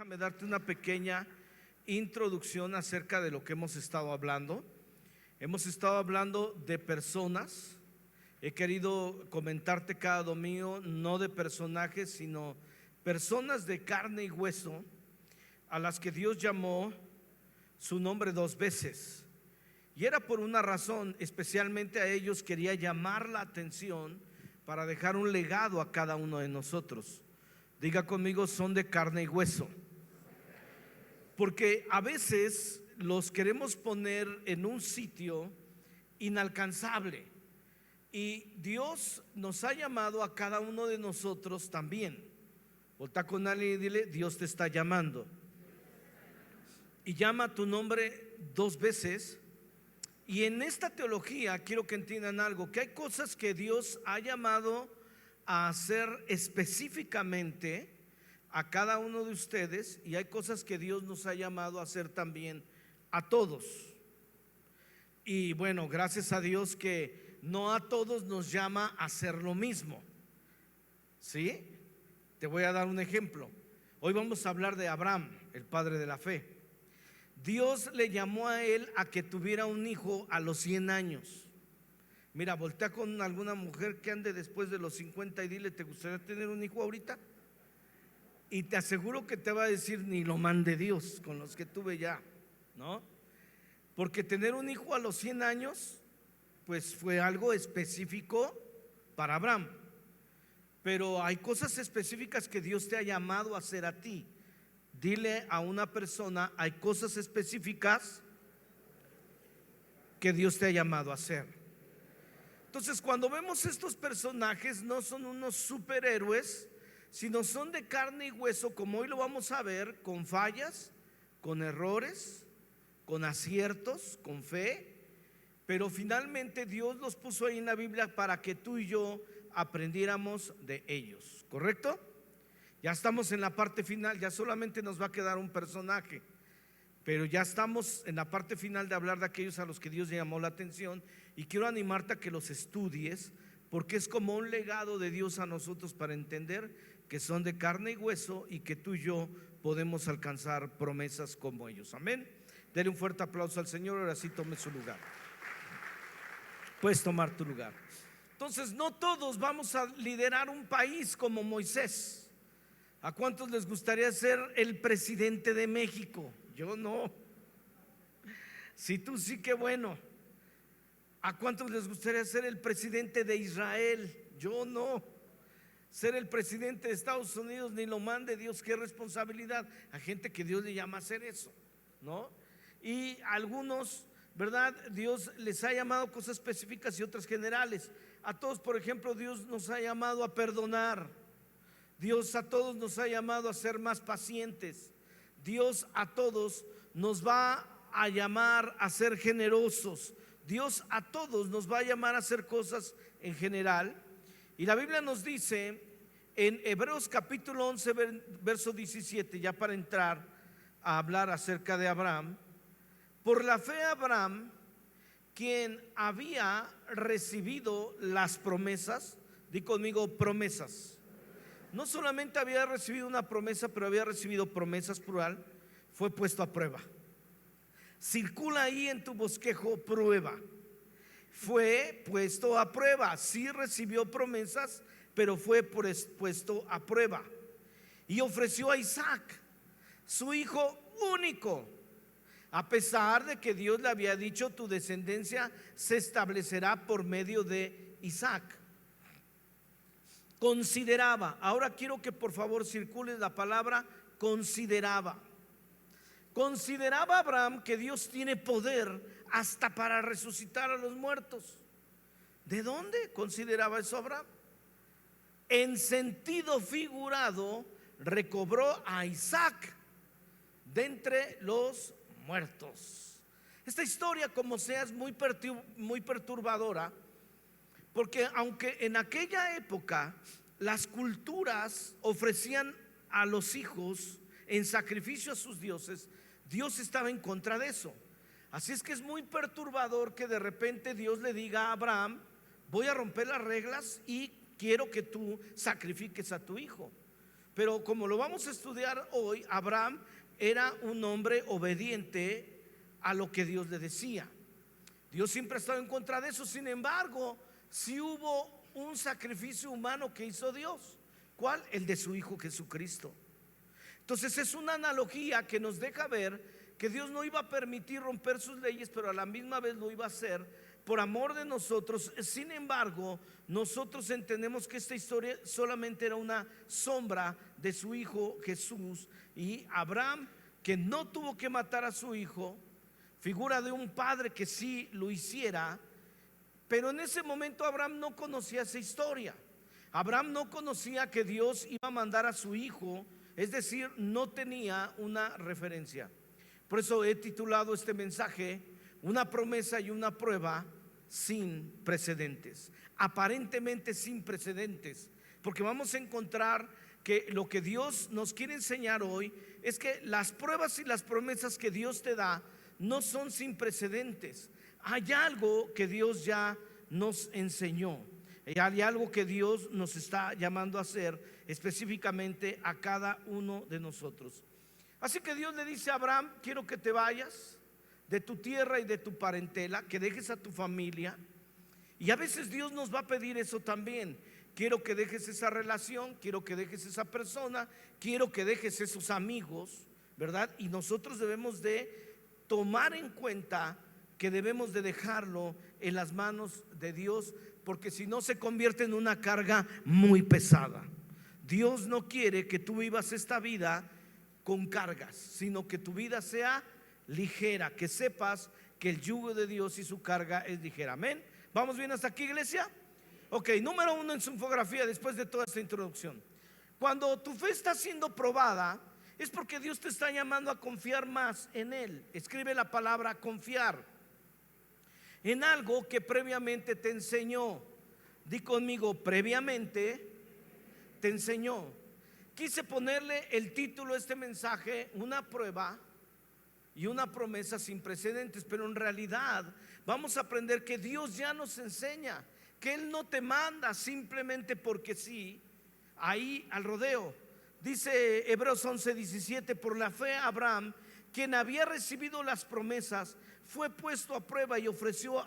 déjame darte una pequeña introducción acerca de lo que hemos estado hablando. Hemos estado hablando de personas. He querido comentarte cada domingo, no de personajes, sino personas de carne y hueso, a las que Dios llamó su nombre 2 veces. Y era por una razón, especialmente a ellos quería llamar la atención para dejar un legado a cada uno de nosotros. Diga conmigo, son de carne y hueso. Porque a veces los queremos poner en un sitio inalcanzable. Y Dios nos ha llamado a cada uno de nosotros también. Volta con alguien y dile: Dios te está llamando. Y llama tu nombre 2 veces. Y en esta teología quiero que entiendan algo, que hay cosas que Dios ha llamado a hacer específicamente a cada uno de ustedes, y hay cosas que Dios nos ha llamado a hacer también a todos. Y bueno, gracias a Dios que no a todos nos llama a hacer lo mismo. ¿Sí? Te voy a dar un ejemplo. Hoy vamos a hablar de Abraham, el padre de la fe. Dios le llamó a él a que tuviera un hijo a los 100 años. Mira, voltea con alguna mujer que ande después de los 50 y dile: ¿te gustaría tener un hijo ahorita? Y te aseguro que te va a decir: ni lo mande Dios con los que tuve ya, ¿no? Porque tener un hijo a los 100 años pues fue algo específico para Abraham. Pero hay cosas específicas que Dios te ha llamado a hacer a ti. Dile a una persona: hay cosas específicas que Dios te ha llamado a hacer. Entonces, cuando vemos estos personajes, no son unos superhéroes, sino son de carne y hueso, como hoy lo vamos a ver, con fallas, con errores, con aciertos, con fe. Pero finalmente Dios los puso ahí en la Biblia para que tú y yo aprendiéramos de ellos, ¿correcto? Ya estamos en la parte final, ya solamente nos va a quedar un personaje, pero ya estamos en la parte final de hablar de aquellos a los que Dios llamó la atención. Y quiero animarte a que los estudies, porque es como un legado de Dios a nosotros para entender que son de carne y hueso y que tú y yo podemos alcanzar promesas como ellos. Amén. Dele un fuerte aplauso al Señor. Ahora sí, tome su lugar. Puedes tomar tu lugar. Entonces, no todos vamos a liderar un país como Moisés. ¿A cuántos les gustaría ser el presidente de México? Yo no. Si tú sí, qué bueno. ¿A cuántos les gustaría ser el presidente de Israel? Yo no. Ser el presidente de Estados Unidos, ni lo mande Dios, qué responsabilidad. A gente que Dios le llama a hacer eso, ¿no? Y algunos, ¿verdad? Dios les ha llamado cosas específicas y otras generales. A todos, por ejemplo, Dios nos ha llamado a perdonar. Dios a todos nos ha llamado a ser más pacientes. Dios a todos nos va a llamar a ser generosos. Dios a todos nos va a llamar a hacer cosas en general. Y la Biblia nos dice en Hebreos capítulo 11 verso 17, ya para entrar a hablar acerca de Abraham: por la fe Abraham, quien había recibido las promesas, di conmigo promesas. No solamente había recibido una promesa, pero había recibido promesas, plural. Fue puesto a prueba. Circula ahí en tu bosquejo: prueba. Fue puesto a prueba. Sí recibió promesas, pero fue puesto a prueba. Y ofreció a Isaac, su hijo único, a pesar de que Dios le había dicho: tu descendencia se establecerá por medio de Isaac. Consideraba. Ahora quiero que por favor circule la palabra consideraba. Consideraba Abraham que Dios tiene poder hasta para resucitar a los muertos. ¿De dónde consideraba eso Abraham? En sentido figurado, recobró a Isaac de entre los muertos. Esta historia, como sea, es muy perturbadora, porque aunque en aquella época las culturas ofrecían a los hijos en sacrificio a sus dioses, Dios estaba en contra de eso. Así es que es muy perturbador que de repente Dios le diga a Abraham: voy a romper las reglas y quiero que tú sacrifiques a tu hijo. Pero como lo vamos a estudiar hoy, Abraham era un hombre obediente a lo que Dios le decía. Dios siempre ha estado en contra de eso. Sin embargo, sí hubo un sacrificio humano que hizo Dios. ¿Cuál? El de su Hijo Jesucristo. Entonces es una analogía que nos deja ver que Dios no iba a permitir romper sus leyes, pero a la misma vez lo iba a hacer por amor de nosotros. Sin embargo, nosotros entendemos que esta historia solamente era una sombra de su Hijo Jesús. Y Abraham, que no tuvo que matar a su hijo, figura de un padre que sí lo hiciera. Pero en ese momento Abraham no conocía esa historia. Abraham no conocía que Dios iba a mandar a su hijo, es decir, no tenía una referencia. Por eso he titulado este mensaje: una promesa y una prueba sin precedentes. Aparentemente sin precedentes, porque vamos a encontrar que lo que Dios nos quiere enseñar hoy es que las pruebas y las promesas que Dios te da no son sin precedentes. Hay algo que Dios ya nos enseñó, hay algo que Dios nos está llamando a hacer específicamente a cada uno de nosotros. Así que Dios le dice a Abraham: quiero que te vayas de tu tierra y de tu parentela, que dejes a tu familia. Y a veces Dios nos va a pedir eso también. Quiero que dejes esa relación, quiero que dejes esa persona, quiero que dejes esos amigos, ¿verdad? Y nosotros debemos de tomar en cuenta que debemos de dejarlo en las manos de Dios, porque si no se convierte en una carga muy pesada. Dios no quiere que tú vivas esta vida con cargas, sino que tu vida sea ligera, que sepas que el yugo de Dios y su carga es ligera. Amén. ¿Vamos bien hasta aquí, iglesia? Ok, número 1 en su infografía después de toda esta introducción. Cuando tu fe está siendo probada, es porque Dios te está llamando a confiar más en Él. Escribe la palabra confiar en algo que previamente te enseñó. Di conmigo: previamente te enseñó. Quise ponerle el título a este mensaje: una prueba y una promesa sin precedentes. Pero en realidad vamos a aprender que Dios ya nos enseña, que Él no te manda simplemente porque sí, ahí al rodeo. Dice Hebreos 11:17: por la fe Abraham, quien había recibido las promesas, fue puesto a prueba y ofreció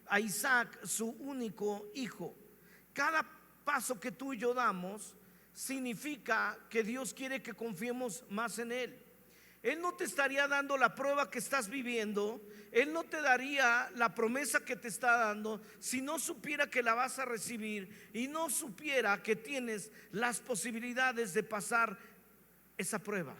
a Isaac, su único hijo. Cada paso que tú y yo damos significa que Dios quiere que confiemos más en Él. Él no te estaría dando la prueba que estás viviendo, Él no te daría la promesa que te está dando si no supiera que la vas a recibir y no supiera que tienes las posibilidades de pasar esa prueba.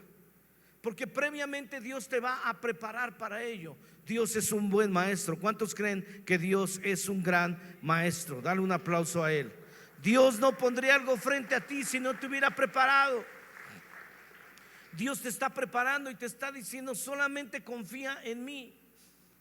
Porque previamente Dios te va a preparar para ello. Dios es un buen maestro. ¿Cuántos creen que Dios es un gran maestro? Dale un aplauso a Él. Dios no pondría algo frente a ti si no te hubiera preparado. Dios te está preparando y te está diciendo: solamente confía en mí.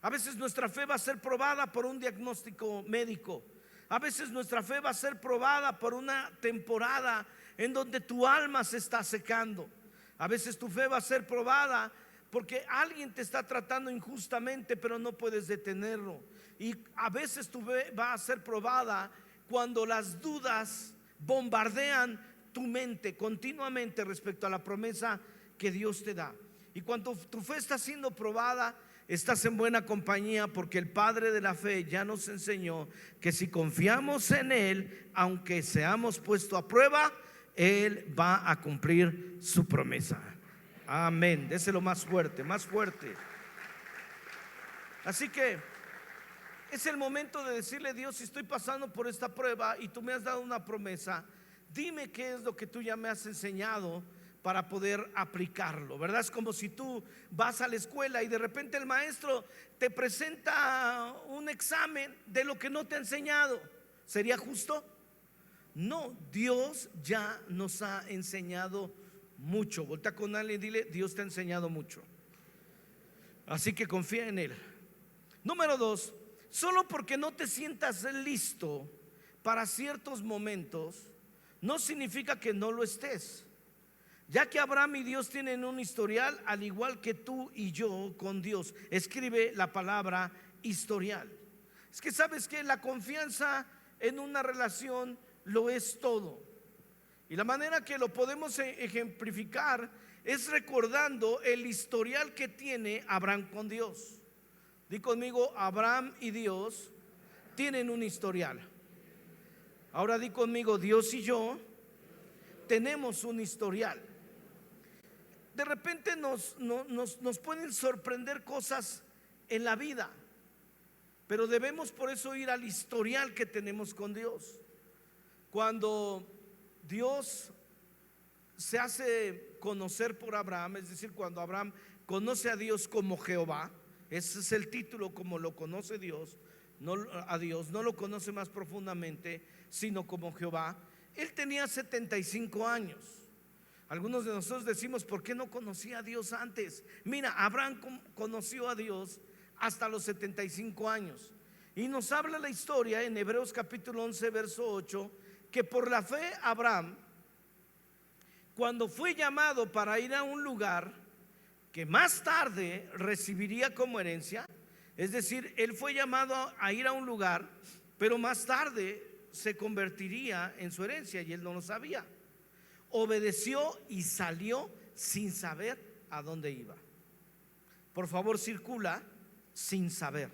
A veces nuestra fe va a ser probada por un diagnóstico médico. A veces nuestra fe va a ser probada por una temporada en donde tu alma se está secando. A veces tu fe va a ser probada porque alguien te está tratando injustamente, pero no puedes detenerlo. Y a veces tu fe va a ser probada cuando las dudas bombardean tu mente continuamente respecto a la promesa que Dios te da. Y cuando tu fe está siendo probada, estás en buena compañía, porque el Padre de la fe ya nos enseñó que si confiamos en Él, aunque seamos puestos a prueba, Él va a cumplir su promesa. Amén. Déselo más fuerte, más fuerte. Así que es el momento de decirle: Dios, si estoy pasando por esta prueba y tú me has dado una promesa, dime qué es lo que tú ya me has enseñado para poder aplicarlo, ¿verdad? Es como si tú vas a la escuela y de repente el maestro te presenta un examen de lo que no te ha enseñado. ¿Sería justo? No, Dios ya nos ha enseñado mucho. Voltea con alguien y dile: Dios te ha enseñado mucho. Así que confía en Él. Número 2: solo porque no te sientas listo para ciertos momentos, no significa que no lo estés. Ya que Abraham y Dios tienen un historial, al igual que tú y yo con Dios. Escribe la palabra historial. Es que sabes que la confianza en una relación lo es todo. Y la manera que lo podemos ejemplificar es recordando el historial que tiene Abraham con Dios. Di conmigo, Abraham y Dios tienen un historial. Ahora di conmigo, Dios y yo tenemos un historial. De repente nos pueden sorprender cosas en la vida, pero debemos por eso ir al historial que tenemos con Dios. Cuando Dios se hace conocer por Abraham, es decir, cuando Abraham conoce a Dios como Jehová, ese es el título como lo conoce Dios, no a Dios, no lo conoce más profundamente, sino como Jehová. Él tenía 75 años. Algunos de nosotros decimos, ¿por qué no conocía a Dios antes? Mira, Abraham conoció a Dios hasta los 75 años. Y nos habla la historia en Hebreos capítulo 11, verso 8, que por la fe Abraham, cuando fue llamado para ir a un lugar que más tarde recibiría como herencia, es decir, él fue llamado a ir a un lugar, pero más tarde se convertiría en su herencia y él no lo sabía. Obedeció y salió sin saber a dónde iba. Por favor, circula sin saber.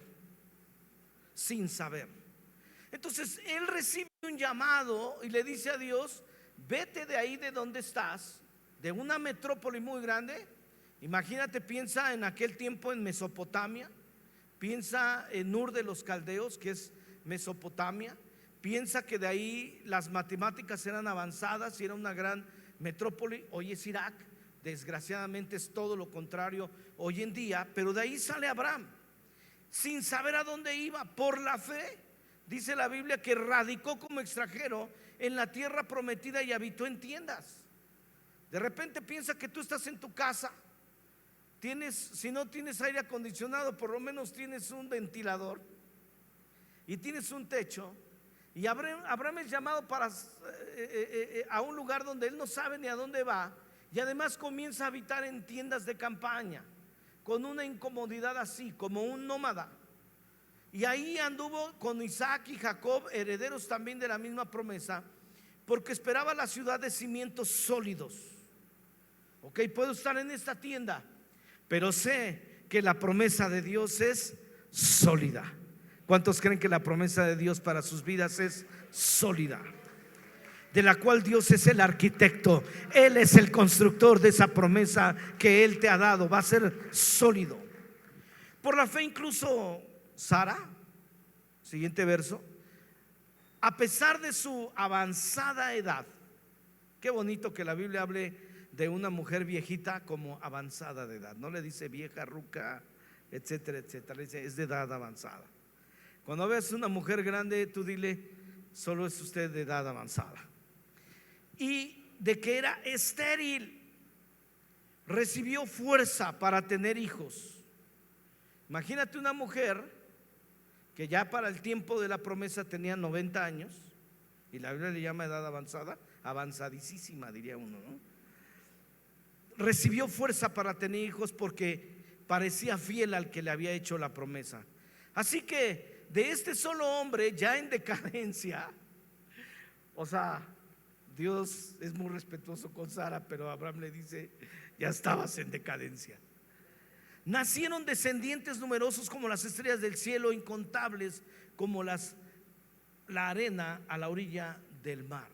Sin saber. Entonces él recibe un llamado y le dice a Dios: vete de ahí de donde estás, de una metrópoli muy grande. Imagínate, piensa en aquel tiempo en Mesopotamia, piensa en Ur de los Caldeos, que es Mesopotamia. Piensa que de ahí las matemáticas eran avanzadas y era una gran metrópoli. Hoy es Irak, desgraciadamente es todo lo contrario hoy en día. Pero de ahí sale Abraham, sin saber a dónde iba. Por la fe, dice la Biblia, que radicó como extranjero en la tierra prometida y habitó en tiendas. De repente piensa que tú estás en tu casa, si no tienes aire acondicionado, por lo menos tienes un ventilador y tienes un techo. Y Abraham es llamado a un lugar donde él no sabe ni a dónde va, y además comienza a habitar en tiendas de campaña, con una incomodidad así, como un nómada. Y ahí anduvo con Isaac y Jacob, herederos también de la misma promesa, porque esperaba la ciudad de cimientos sólidos. Ok, puedo estar en esta tienda, pero sé que la promesa de Dios es sólida. ¿Cuántos creen que la promesa de Dios para sus vidas es sólida? De la cual Dios es el arquitecto. Él es el constructor de esa promesa que Él te ha dado. Va a ser sólido. Por la fe incluso Sara, siguiente verso, a pesar de su avanzada edad. Qué bonito que la Biblia hable de una mujer viejita como avanzada de edad. No le dice vieja, ruca, etcétera, etcétera. Le dice es de edad avanzada. Cuando veas una mujer grande, tú dile: solo es usted de edad avanzada. Y de que era estéril, recibió fuerza para tener hijos. Imagínate una mujer que ya para el tiempo de la promesa tenía 90 años, y la Biblia le llama edad avanzada, avanzadísima diría uno, ¿no? Recibió fuerza para tener hijos porque parecía fiel al que le había hecho la promesa. Así que de este solo hombre ya en decadencia, o sea, Dios es muy respetuoso con Sara, pero Abraham le dice: ya estabas en decadencia. Nacieron descendientes numerosos como las estrellas del cielo, incontables como la arena a la orilla del mar.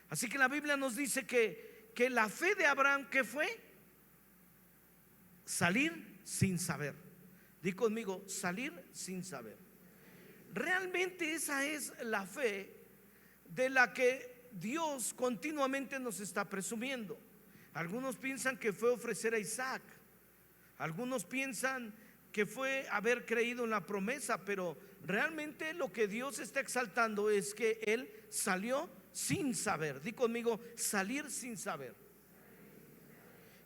Así que la Biblia nos dice que la fe de Abraham, ¿qué fue? Salir sin saber. Di conmigo: salir sin saber. Realmente esa es la fe de la que Dios continuamente nos está presumiendo. Algunos piensan que fue ofrecer a Isaac, algunos piensan que fue haber creído en la promesa, pero realmente lo que Dios está exaltando es que él salió sin saber. Di conmigo: salir sin saber.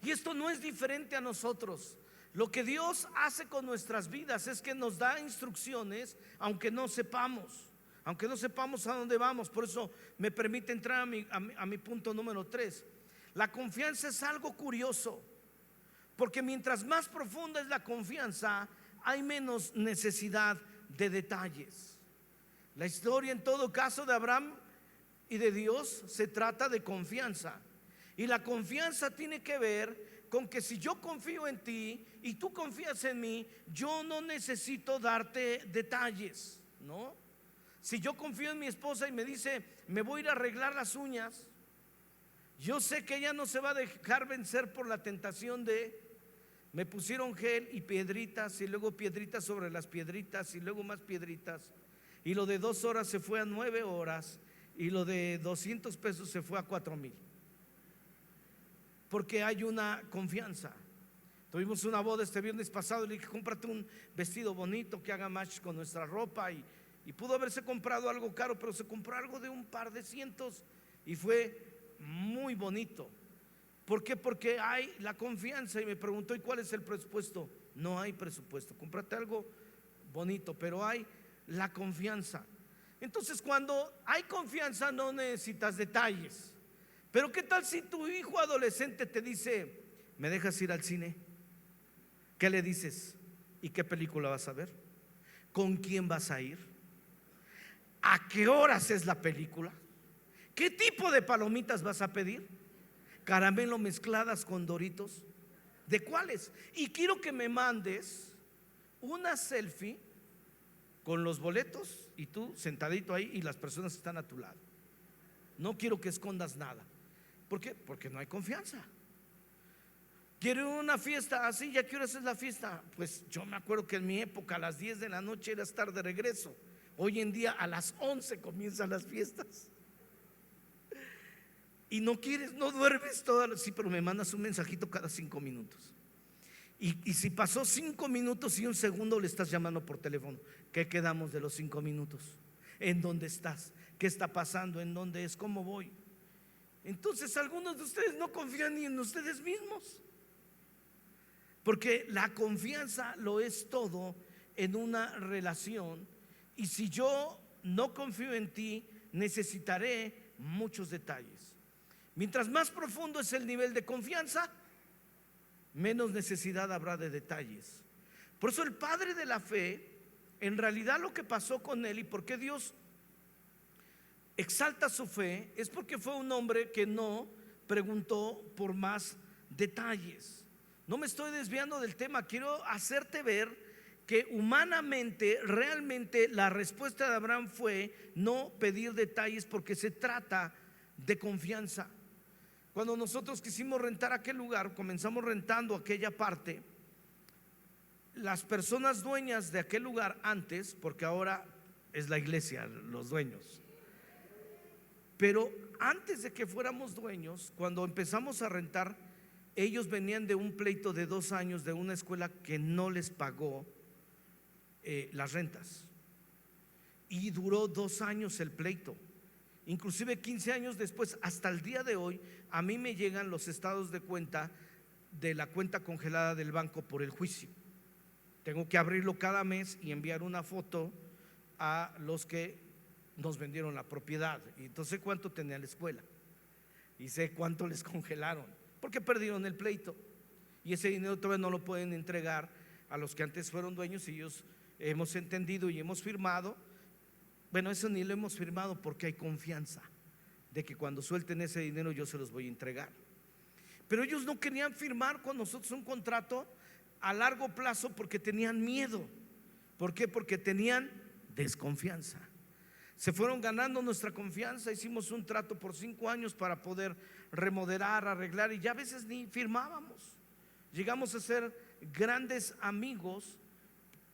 Y esto no es diferente a nosotros. Lo que Dios hace con nuestras vidas es que nos da instrucciones, aunque no sepamos a dónde vamos. Por eso me permite entrar a mi punto número 3. La confianza es algo curioso, porque mientras más profunda es la confianza, hay menos necesidad de detalles. La historia en todo caso de Abraham y de Dios se trata de confianza. Y la confianza tiene que ver con que si yo confío en ti y tú confías en mí, yo no necesito darte detalles, ¿no? Si yo confío en mi esposa y me dice, me voy a ir a arreglar las uñas, yo sé que ella no se va a dejar vencer por la tentación de, me pusieron gel y piedritas y luego piedritas sobre las piedritas y luego más piedritas, y lo de 2 horas se fue a 9 horas y lo de 200 pesos se fue a 4,000, porque hay una confianza. Tuvimos una boda este viernes pasado y le dije, cómprate un vestido bonito que haga match con nuestra ropa, y pudo haberse comprado algo caro, pero se compró algo de un par de cientos y fue muy bonito. ¿Por qué? Porque hay la confianza. Y me preguntó, ¿y cuál es el presupuesto? No hay presupuesto, cómprate algo bonito, pero hay la confianza. Entonces, cuando hay confianza no necesitas detalles. Pero ¿qué tal si tu hijo adolescente te dice, ¿me dejas ir al cine? ¿Qué le dices? ¿Y qué película vas a ver? ¿Con quién vas a ir? ¿A qué horas es la película? ¿Qué tipo de palomitas vas a pedir? ¿Caramelo mezcladas con Doritos? ¿De cuáles? Y quiero que me mandes una selfie con los boletos y tú sentadito ahí y las personas están a tu lado. No quiero que escondas nada. ¿Por qué? Porque no hay confianza. Quiero una fiesta así, ¿ya qué horas es la fiesta? Pues yo me acuerdo que en mi época a las 10 de la noche era estar de regreso. Hoy en día a las 11 comienzan las fiestas. Y no quieres, no duermes todas. Sí, pero me mandas un mensajito cada 5 minutos. Y si pasó 5 minutos y un segundo le estás llamando por teléfono, ¿qué quedamos de los 5 minutos? ¿En dónde estás? ¿Qué está pasando? ¿En dónde es? ¿Cómo voy? Entonces algunos de ustedes no confían ni en ustedes mismos, porque la confianza lo es todo en una relación. Y si yo no confío en ti, necesitaré muchos detalles. Mientras más profundo es el nivel de confianza, menos necesidad habrá de detalles. Por eso el padre de la fe, en realidad lo que pasó con él y por qué Dios exalta su fe, es porque fue un hombre que no preguntó por más detalles. No me estoy desviando del tema, quiero hacerte ver que humanamente, realmente la respuesta de Abraham fue no pedir detalles, porque se trata de confianza. Cuando nosotros quisimos rentar aquel lugar, comenzamos rentando aquella parte. Las personas dueñas de aquel lugar antes, porque ahora es la iglesia los dueños, pero antes de que fuéramos dueños, cuando empezamos a rentar, ellos venían de un pleito de 2 años de una escuela que no les pagó las rentas, y duró 2 años el pleito. Inclusive 15 años después, hasta el día de hoy, a mí me llegan los estados de cuenta de la cuenta congelada del banco por el juicio. Tengo que abrirlo cada mes y enviar una foto a los que nos vendieron la propiedad. Y entonces sé cuánto tenía la escuela y sé cuánto les congelaron, porque perdieron el pleito, y ese dinero todavía no lo pueden entregar a los que antes fueron dueños. Y ellos hemos entendido y hemos firmado. Bueno, eso ni lo hemos firmado porque hay confianza de que cuando suelten ese dinero yo se los voy a entregar. Pero ellos no querían firmar con nosotros un contrato a largo plazo porque tenían miedo. ¿Por qué? Porque tenían desconfianza. Se fueron ganando nuestra confianza. Hicimos un trato por 5 años para poder remodelar, arreglar, y ya a veces ni firmábamos. Llegamos a ser grandes amigos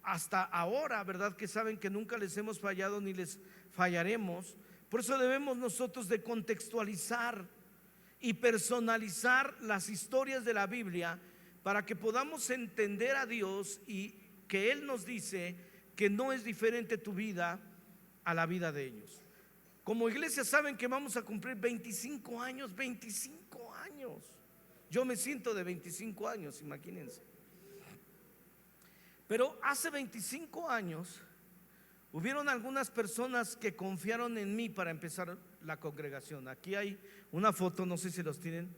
hasta ahora, ¿verdad? Que saben que nunca les hemos fallado ni les fallaremos. Por eso debemos nosotros de contextualizar y personalizar las historias de la Biblia para que podamos entender a Dios, y que Él nos dice que no es diferente tu vida a la vida de ellos. Como iglesia saben que vamos a cumplir 25 años, 25 años. Yo me siento de 25 años, imagínense. Pero hace 25 años hubieron algunas personas que confiaron en mí para empezar la congregación. Aquí hay una foto, no sé si los tienen.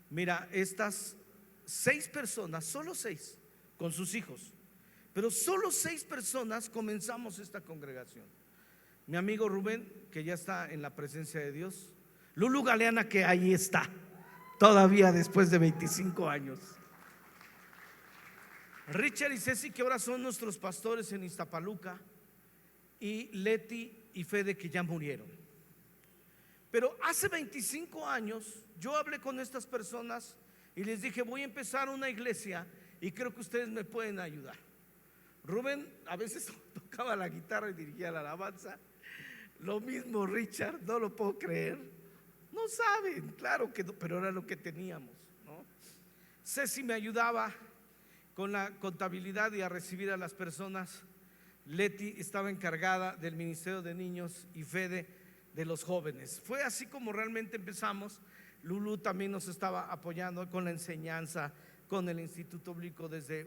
Mira, estas 6 personas, solo 6, con sus hijos, pero solo 6 personas comenzamos esta congregación. mi amigo Rubén, que ya está en la presencia de Dios, Lulu Galeana, que ahí está todavía después de 25 años, Richard y Ceci, que ahora son nuestros pastores en Iztapaluca, y Leti y Fede, que ya murieron. Pero hace 25 años yo hablé con estas personas y les dije: voy a empezar una iglesia y creo que ustedes me pueden ayudar. Rubén a veces tocaba la guitarra y dirigía la alabanza. Lo mismo Richard, no lo puedo creer. No saben, claro que no, pero era lo que teníamos, ¿no? Ceci me ayudaba con la contabilidad y a recibir a las personas. Leti estaba encargada del ministerio de niños y Fede de los jóvenes. Fue así como realmente empezamos. Lulu también nos estaba apoyando con la enseñanza, con el Instituto Bíblico desde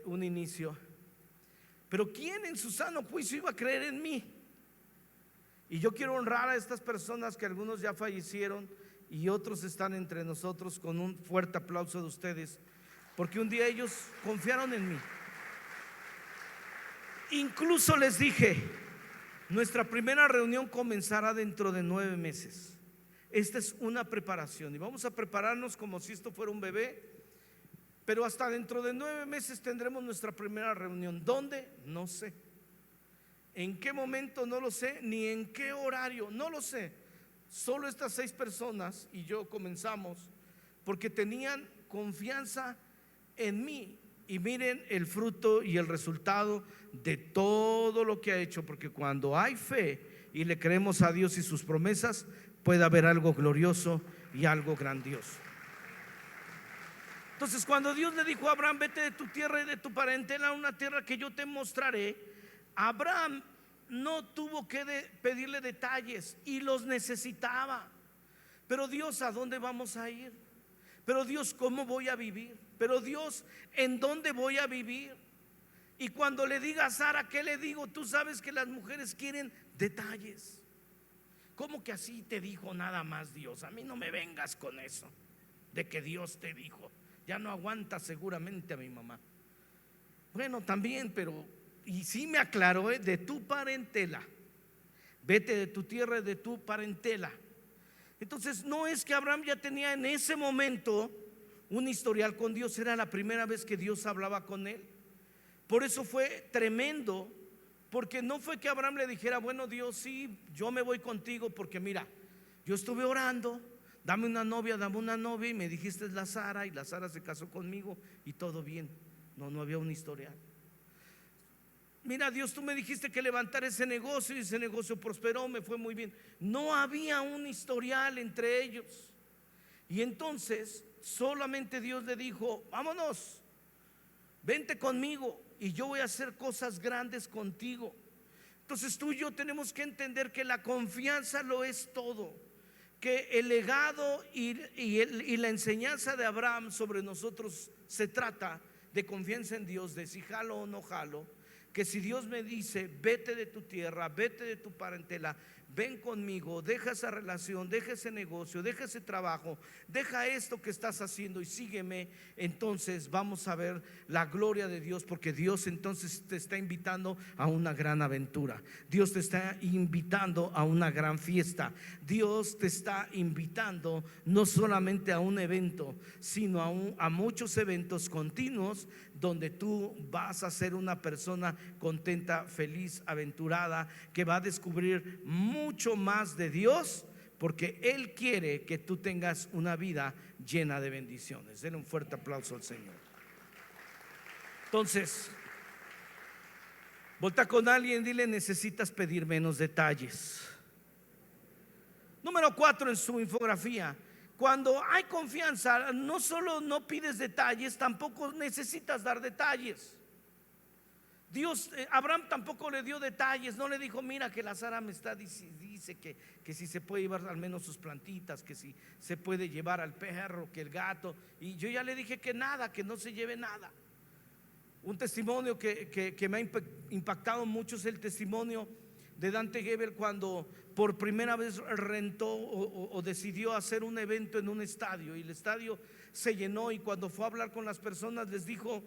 un inicio. Pero ¿quién en su sano juicio iba a creer en mí? Y yo quiero honrar a estas personas, que algunos ya fallecieron y otros están entre nosotros, con un fuerte aplauso de ustedes, porque un día ellos confiaron en mí. Incluso les dije: nuestra primera reunión comenzará dentro de 9 meses. Esta es una preparación y vamos a prepararnos como si esto fuera un bebé. Pero hasta dentro de 9 meses tendremos nuestra primera reunión. ¿Dónde? No sé. ¿En qué momento? No lo sé. Ni en qué horario, no lo sé. Solo estas 6 personas y yo comenzamos porque tenían confianza en mí. Y miren el fruto y el resultado de todo lo que ha hecho. Porque cuando hay fe y le creemos a Dios y sus promesas, puede haber algo glorioso y algo grandioso. Entonces, cuando Dios le dijo a Abraham: vete de tu tierra y de tu parentela a una tierra que yo te mostraré, Abraham no tuvo que pedirle detalles y los necesitaba. Pero Dios, ¿a dónde vamos a ir? Pero Dios, ¿cómo voy a vivir? Pero Dios, ¿en dónde voy a vivir? Y cuando le diga a Sara, ¿qué le digo? Tú sabes que las mujeres quieren detalles. ¿Cómo que así te dijo nada más Dios? A mí no me vengas con eso de que Dios te dijo. Ya no aguanta seguramente a mi mamá. Bueno, también, pero y sí me aclaró, de tu parentela. Vete de tu tierra y de tu parentela. Entonces no es que Abraham ya tenía en ese momento un historial con Dios, era la primera vez que Dios hablaba con él. Por eso fue tremendo, porque no fue que Abraham le dijera: bueno, Dios, sí, yo me voy contigo, porque mira, yo estuve orando, dame una novia, y me dijiste la Sara, y la Sara se casó conmigo y todo bien. No había un historial. Mira, Dios, tú me dijiste que levantara ese negocio y ese negocio prosperó, me fue muy bien. No había un historial entre ellos. Y entonces solamente Dios le dijo: vámonos, vente conmigo y yo voy a hacer cosas grandes contigo. Entonces tú y yo tenemos que entender que la confianza lo es todo, que el legado y la enseñanza de Abraham sobre nosotros se trata de confianza en Dios, de si jalo o no jalo. Que si Dios me dice: vete de tu tierra, vete de tu parentela, ven conmigo, deja esa relación, deja ese negocio, deja ese trabajo, deja esto que estás haciendo y sígueme, entonces vamos a ver la gloria de Dios, porque Dios entonces te está invitando a una gran aventura. Dios te está invitando a una gran fiesta. Dios te está invitando no solamente a un evento, sino a muchos eventos continuos, donde tú vas a ser una persona contenta, feliz, aventurada, que va a descubrir mucho más de Dios, porque Él quiere que tú tengas una vida llena de bendiciones. Denle un fuerte aplauso al Señor. Entonces, voltea con alguien, dile: necesitas pedir menos detalles. Número 4 en su infografía: cuando hay confianza, no solo no pides detalles, tampoco necesitas dar detalles. Dios, Abraham tampoco le dio detalles, no le dijo: mira que la Sara me está dice que si se puede llevar al menos sus plantitas, que si se puede llevar al perro, que el gato. Y yo ya le dije que nada, que no se lleve nada. Un testimonio que me ha impactado mucho es el testimonio de Dante Gebel, cuando por primera vez rentó o decidió hacer un evento en un estadio, y el estadio se llenó, y cuando fue a hablar con las personas les dijo: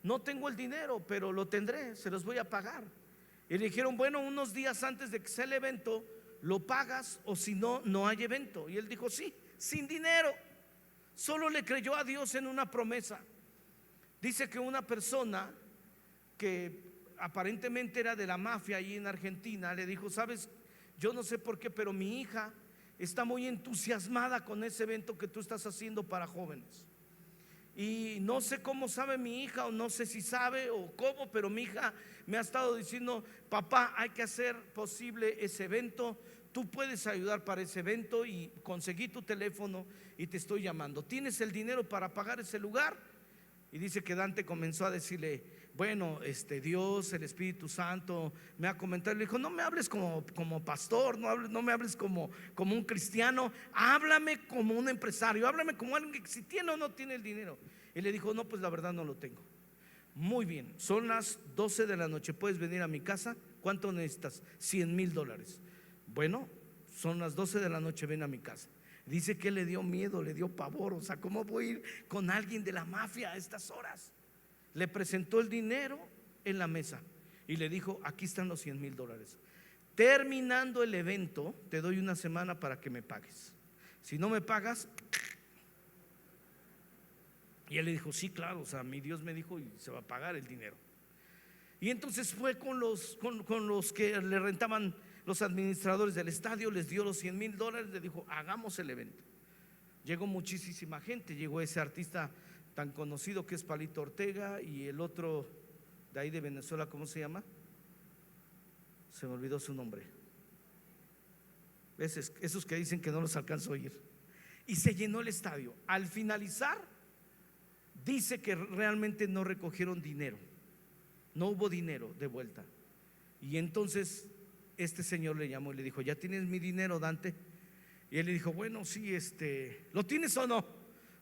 no tengo el dinero, pero lo tendré, se los voy a pagar. Y le dijeron, bueno, unos días antes de que sea el evento lo pagas, o si no, no hay evento. Y él dijo, sí, sin dinero. Solo le creyó a Dios en una promesa. Dice que una persona que aparentemente era de la mafia allí en Argentina le dijo, sabes, yo no sé por qué, pero mi hija está muy entusiasmada con ese evento que tú estás haciendo para jóvenes. Y no sé cómo sabe mi hija, o no sé si sabe o cómo, pero mi hija me ha estado diciendo, papá, hay que hacer posible ese evento, tú puedes ayudar para ese evento, y conseguí tu teléfono y te estoy llamando. ¿Tienes el dinero para pagar ese lugar? Y dice que Dante comenzó a decirle, bueno, Dios, el Espíritu Santo me ha comentado. Le dijo, no me hables como pastor, no me hables como un cristiano, háblame como un empresario, háblame como alguien que si tiene o no tiene el dinero. Y le dijo, no, pues la verdad no lo tengo. Muy bien, son las 12 de la noche, ¿puedes venir a mi casa? ¿Cuánto necesitas? $100,000. Bueno, son las 12 de la noche, ven a mi casa. Dice que le dio miedo, le dio pavor. O sea, ¿cómo voy a ir con alguien de la mafia a estas horas? Le presentó el dinero en la mesa y le dijo, aquí están los $100,000. Terminando el evento, te doy una semana para que me pagues. Si no me pagas. Y él le dijo, sí, claro, o sea, mi Dios me dijo y se va a pagar el dinero. Y entonces fue con los que le rentaban, los administradores del estadio, les dio los $100,000, le dijo, hagamos el evento. Llegó muchísima gente, llegó ese artista tan conocido que es Palito Ortega, y el otro de ahí de Venezuela, ¿cómo se llama? Se me olvidó su nombre. Esos que dicen que no los alcanzo a oír. Y se llenó el estadio. Al finalizar, dice que realmente no recogieron dinero, no hubo dinero de vuelta. Y entonces este señor le llamó y le dijo, ¿ya tienes mi dinero, Dante? Y él le dijo, bueno, sí, ¿lo tienes o no?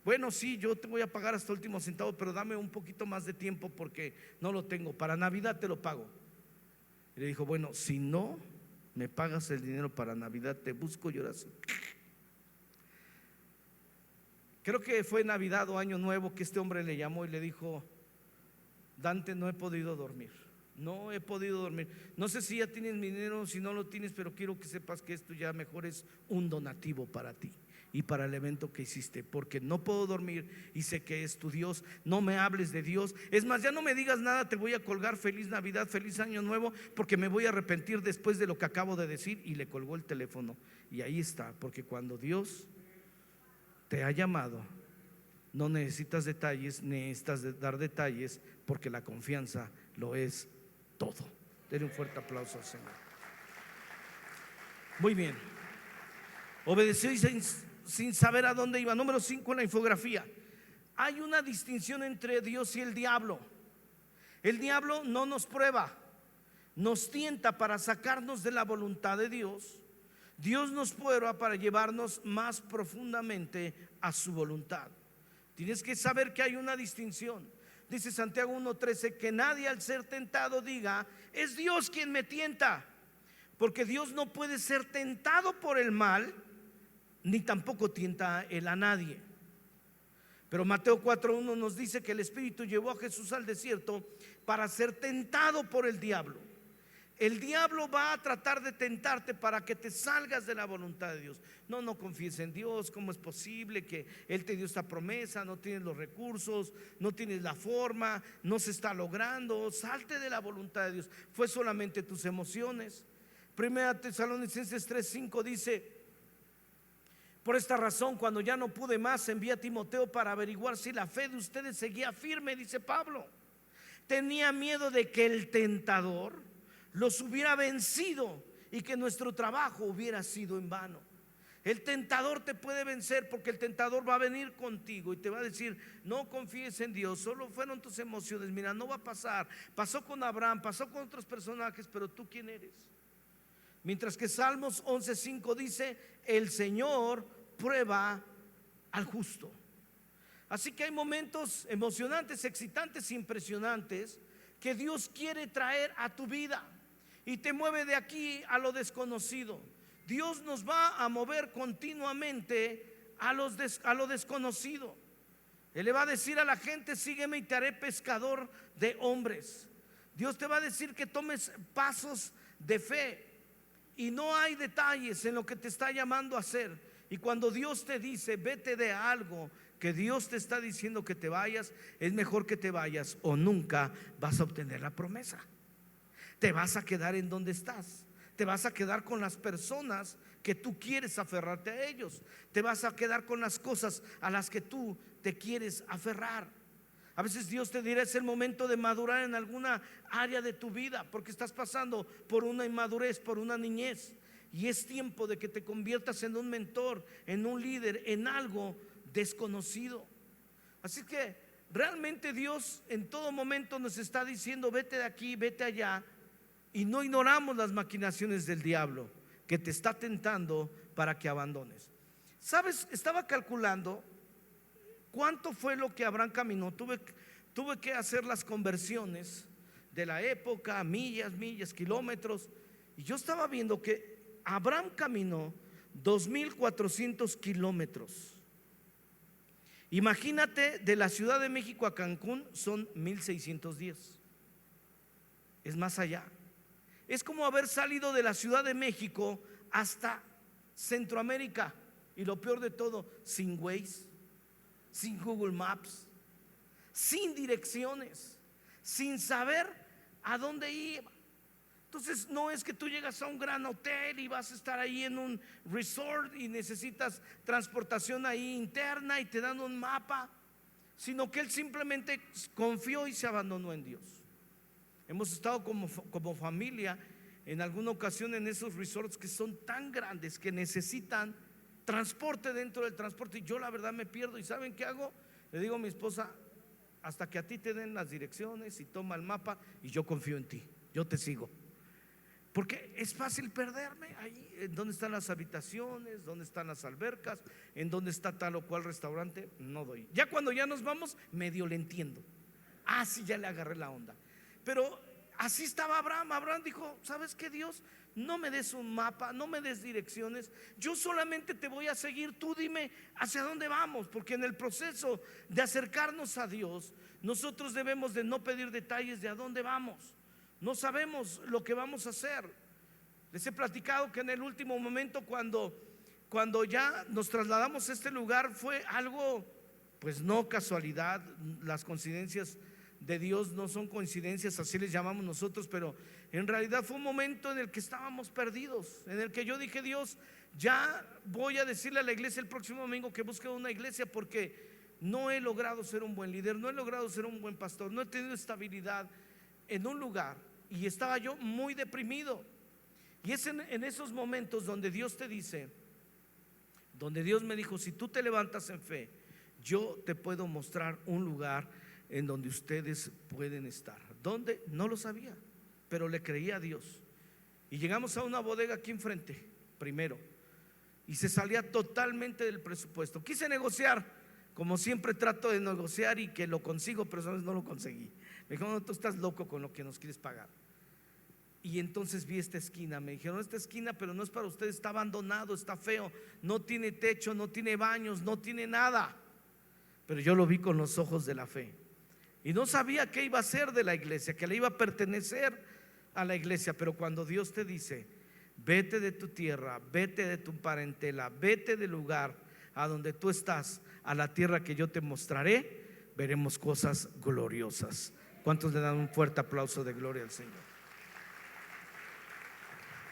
Bueno, sí, yo te voy a pagar hasta el último centavo, pero dame un poquito más de tiempo porque no lo tengo, para Navidad te lo pago. Y le dijo, bueno, si no me pagas el dinero para Navidad, te busco y ahora sí. Creo que fue Navidad o Año Nuevo que este hombre le llamó y le dijo, Dante, no he podido dormir. No he podido dormir. No sé si ya tienes mi dinero, si no lo tienes, pero quiero que sepas que esto ya mejor es un donativo para ti y para el evento que hiciste, porque no puedo dormir y sé que es tu Dios. No me hables de Dios. Es más, ya no me digas nada, te voy a colgar. Feliz Navidad, feliz Año Nuevo, porque me voy a arrepentir después de lo que acabo de decir. Y le colgó el teléfono. Y ahí está, porque cuando Dios te ha llamado, no necesitas detalles, necesitas dar detalles, porque la confianza lo es todo. Denle un fuerte aplauso al Señor. Muy bien. Obedeció y sin saber a dónde iba. Número 5 en la infografía. Hay una distinción entre Dios y el diablo. El diablo no nos prueba, nos tienta para sacarnos de la voluntad de Dios. Dios nos prueba para llevarnos más profundamente a su voluntad. Tienes que saber que hay una distinción. Dice Santiago 1:13, que nadie al ser tentado diga, es Dios quien me tienta, porque Dios no puede ser tentado por el mal, ni tampoco tienta él a nadie. Pero Mateo 4:1 nos dice que el Espíritu llevó a Jesús al desierto para ser tentado por el diablo. El diablo va a tratar de tentarte para que te salgas de la voluntad de Dios. No confíes en Dios. ¿Cómo es posible que Él te dio esta promesa? No tienes los recursos, no tienes la forma, no se está logrando. Salte de la voluntad de Dios. Fue solamente tus emociones. Primera Tesalonicenses 3:5 dice, por esta razón, cuando ya no pude más, envié a Timoteo para averiguar si la fe de ustedes seguía firme, dice Pablo. Tenía miedo de que el tentador los hubiera vencido y que nuestro trabajo hubiera sido en vano. El tentador te puede vencer, porque el tentador va a venir contigo y te va a decir, no confíes en Dios, solo fueron tus emociones, mira, no va a pasar. Pasó con Abraham, pasó con otros personajes, pero tú ¿quién eres? Mientras que Salmos 11:5 dice, el Señor prueba al justo. Así que hay momentos emocionantes, excitantes, impresionantes que Dios quiere traer a tu vida y te mueve de aquí a lo desconocido. Dios nos va a mover continuamente a lo desconocido. Él le va a decir a la gente, sígueme y te haré pescador de hombres. Dios te va a decir que tomes pasos de fe. Y no hay detalles en lo que te está llamando a hacer. Y cuando Dios te dice vete de algo que Dios te está diciendo que te vayas, es mejor que te vayas o nunca vas a obtener la promesa. Te vas a quedar en donde estás. Te vas a quedar con las personas que tú quieres aferrarte a ellos. Te vas a quedar con las cosas a las que tú te quieres aferrar. A veces Dios te dirá: es el momento de madurar en alguna área de tu vida, porque estás pasando por una inmadurez, por una niñez, y es tiempo de que te conviertas en un mentor, en un líder, en algo desconocido. Así que realmente Dios en todo momento nos está diciendo: vete de aquí, vete allá. Y no ignoramos las maquinaciones del diablo que te está tentando para que abandones. ¿Sabes? Estaba calculando cuánto fue lo que Abraham caminó. Tuve que hacer las conversiones de la época, millas, kilómetros. Y yo estaba viendo que Abraham caminó 2,400 kilómetros. Imagínate, de la Ciudad de México a Cancún son 1,610. Es más allá. Es como haber salido de la Ciudad de México hasta Centroamérica. Y lo peor de todo, sin Waze, sin Google Maps, sin direcciones, sin saber a dónde iba. Entonces no es que tú llegas a un gran hotel y vas a estar ahí en un resort y necesitas transportación ahí interna y te dan un mapa, sino que él simplemente confió y se abandonó en Dios. Hemos estado como familia en alguna ocasión en esos resorts que son tan grandes que necesitan transporte dentro del transporte, y yo la verdad me pierdo. ¿Y saben qué hago? Le digo a mi esposa: hasta que a ti te den las direcciones y toma el mapa, y yo confío en ti, yo te sigo. Porque es fácil perderme ahí, en dónde están las habitaciones, dónde están las albercas, en dónde está tal o cual restaurante, no doy. Ya cuando ya nos vamos, medio le entiendo. Sí, ya le agarré la onda. Pero así estaba Abraham. Abraham dijo: ¿sabes qué, Dios? No me des un mapa, no me des direcciones, yo solamente te voy a seguir. Tú dime hacia dónde vamos, porque en el proceso de acercarnos a Dios, nosotros debemos de no pedir detalles de a dónde vamos. No sabemos lo que vamos a hacer. Les he platicado que en el último momento, cuando ya nos trasladamos a este lugar, fue algo, pues no casualidad. Las coincidencias de Dios no son coincidencias, así les llamamos nosotros, pero en realidad fue un momento en el que estábamos perdidos, en el que yo dije: Dios, ya voy a decirle a la iglesia el próximo domingo que busque una iglesia, porque no he logrado ser un buen líder, no he logrado ser un buen pastor, no he tenido estabilidad en un lugar, y estaba yo muy deprimido. Y es en esos momentos donde Dios te dice, donde Dios me dijo: si tú te levantas en fe, yo te puedo mostrar un lugar en donde ustedes pueden estar. ¿Dónde? No lo sabía, pero le creía a Dios. Y llegamos a una bodega aquí enfrente primero, y se salía totalmente del presupuesto. Quise negociar, como siempre trato de negociar y que lo consigo, pero esa vez no lo conseguí. Me dijeron: no, tú estás loco con lo que nos quieres pagar. Y entonces vi esta esquina, me dijeron: esta esquina, pero no es para ustedes, está abandonado, está feo, no tiene techo, no tiene baños, no tiene nada. Pero yo lo vi con los ojos de la fe, y no sabía qué iba a ser de la iglesia, que le iba a pertenecer a la iglesia. Pero cuando Dios te dice: vete de tu tierra, vete de tu parentela, vete del lugar a donde tú estás, a la tierra que yo te mostraré, veremos cosas gloriosas. ¿Cuántos le dan un fuerte aplauso de gloria al Señor?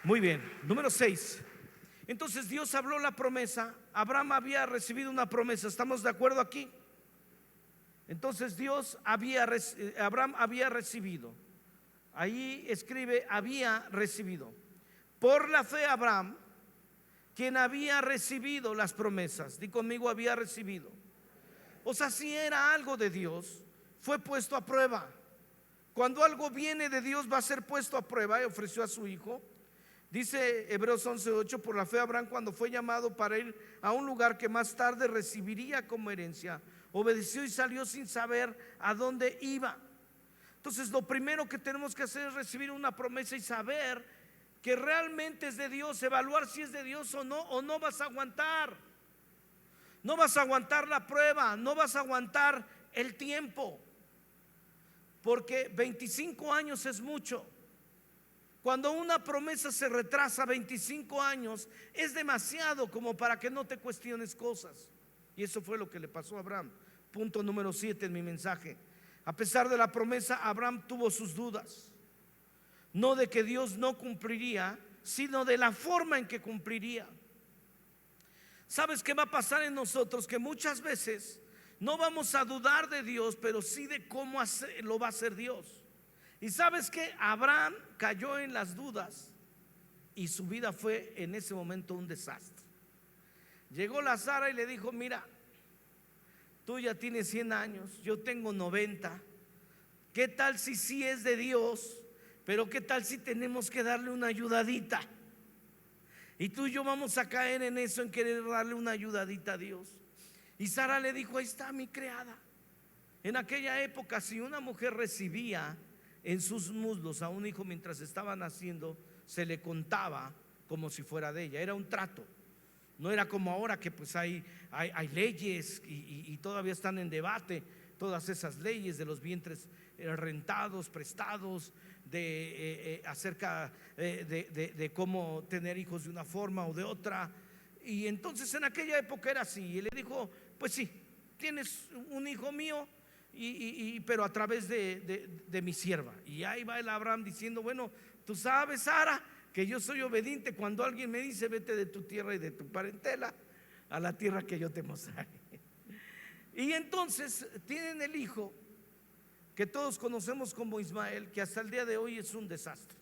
Muy bien, número 6. Entonces Dios habló la promesa. Abraham había recibido una promesa. ¿Estamos de acuerdo aquí? Entonces Abraham había recibido. Ahí escribe: había recibido. Por la fe Abraham, quien había recibido las promesas. Di conmigo: había recibido. O sea, si era algo de Dios, fue puesto a prueba. Cuando algo viene de Dios, va a ser puesto a prueba. Y ofreció a su hijo. Dice Hebreos 11:8: por la fe Abraham, cuando fue llamado para ir a un lugar que más tarde recibiría como herencia, obedeció y salió sin saber a dónde iba. Entonces lo primero que tenemos que hacer es recibir una promesa y saber que realmente es de Dios, evaluar si es de Dios o no vas a aguantar. No vas a aguantar la prueba, no vas a aguantar el tiempo. porque 25 años es mucho. Cuando una promesa se retrasa 25 años, es demasiado como para que no te cuestiones cosas. Y eso fue lo que le pasó a Abraham. Punto número 7 en mi mensaje. A pesar de la promesa, Abraham tuvo sus dudas. No de que Dios no cumpliría, sino de la forma en que cumpliría. ¿Sabes qué va a pasar en nosotros? Que muchas veces no vamos a dudar de Dios, pero sí de cómo lo va a hacer Dios. Y sabes que Abraham cayó en las dudas y su vida fue en ese momento un desastre. Llegó la Sara y le dijo: mira, tú ya tienes 100 años, yo tengo 90. ¿Qué tal si sí es de Dios? Pero ¿qué tal si tenemos que darle una ayudadita? Y tú y yo vamos a caer en eso, en querer darle una ayudadita a Dios. Y Sara le dijo: ahí está mi criada. En aquella época, si una mujer recibía en sus muslos a un hijo mientras estaba naciendo, se le contaba como si fuera de ella. Era un trato. No era como ahora que pues hay leyes y todavía están en debate todas esas leyes de los vientres rentados, prestados, acerca de cómo tener hijos de una forma o de otra. Y entonces en aquella época era así. Y le dijo: pues sí, tienes un hijo mío, pero a través de mi sierva. Y ahí va el Abraham diciendo: bueno, tú sabes, Sara, que yo soy obediente cuando alguien me dice: vete de tu tierra y de tu parentela a la tierra que yo te mostraré. Y entonces tienen el hijo que todos conocemos como Ismael, que hasta el día de hoy es un desastre.